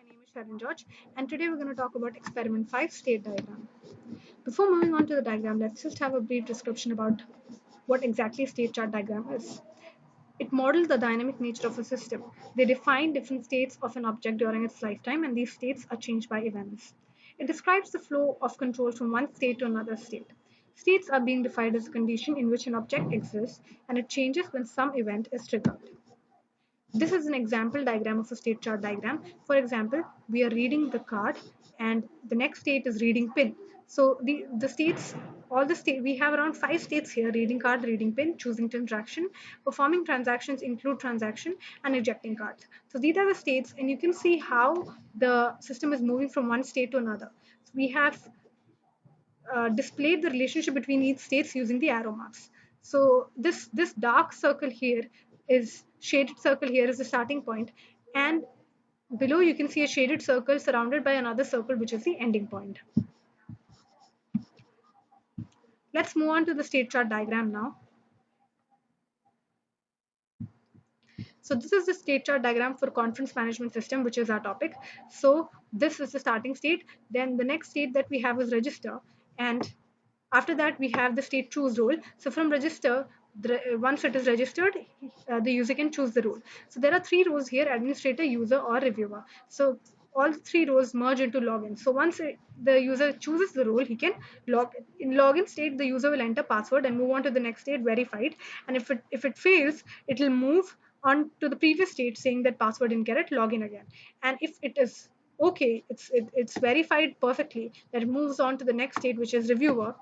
My name is Sharon George, and today we're going to talk about experiment 5 state diagram. Before moving on to the diagram, let's just have a brief description about what exactly state chart diagram is. It models the dynamic nature of a system. They define different states of an object during its lifetime, and these states are changed by events. It describes the flow of control from one state to another state. States are being defined as a condition in which an object exists, and it changes when some event is triggered. This is an example diagram of a state chart diagram. For example, we are reading the card and the next state is reading pin. So the states, all the state, we have around 5 states here: reading card, reading pin, choosing transaction, performing transactions, include transaction, and ejecting cards. So these are the states, and you can see how the system is moving from one state to another. So we have displayed the relationship between each states using the arrow marks. So this dark circle here is shaded circle here is the starting point, and below you can see a shaded circle surrounded by another circle which is the ending point. Let's move on to the state chart diagram now. So this is the state chart diagram for conference management system, which is our topic. So this is the starting state. Then the next state that we have is register, and after that we have the state choose role. So from register, once it is registered, the user can choose the role. So there are three roles here: administrator, user, or reviewer. So all three roles merge into login. So once the user chooses the role, he can log in. Login state, the user will enter password and move on to the next state, verified. And if it fails, it will move on to the previous state saying that password incorrect, login again. And if it is okay, it's verified perfectly, that it moves on to the next state, which is reviewer,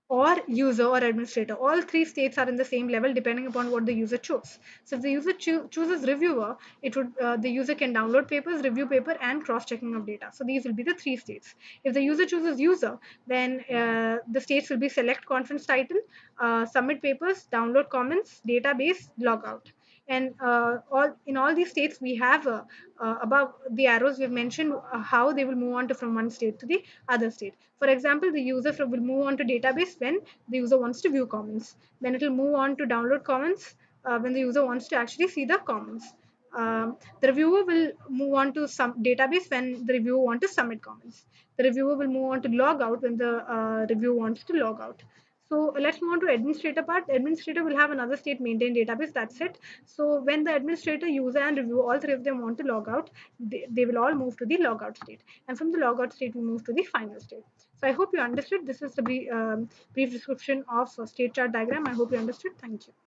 or user, or administrator. All three states are in the same level depending upon what the user chose. So if the user chooses reviewer, it would the user can download papers, review paper, and cross-checking of data. So these will be the three states. If the user chooses user, then the states will be select conference title, submit papers, download comments, database, log out. And all in all these states, we have above the arrows we've mentioned how they will move on to from one state to the other state. For example, the user will move on to database when the user wants to view comments. Then it will move on to download comments when the user wants to actually see the comments. The reviewer will move on to some database when the reviewer wants to submit comments. The reviewer will move on to log out when the reviewer wants to log out. So let's move on to administrator part. The administrator will have another state, maintain database. That's it. So when the administrator, user, and reviewer, all three of them want to log out, they will all move to the logout state. And from the logout state, we move to the final state. So I hope you understood. This is the brief description of state chart diagram. I hope you understood. Thank you.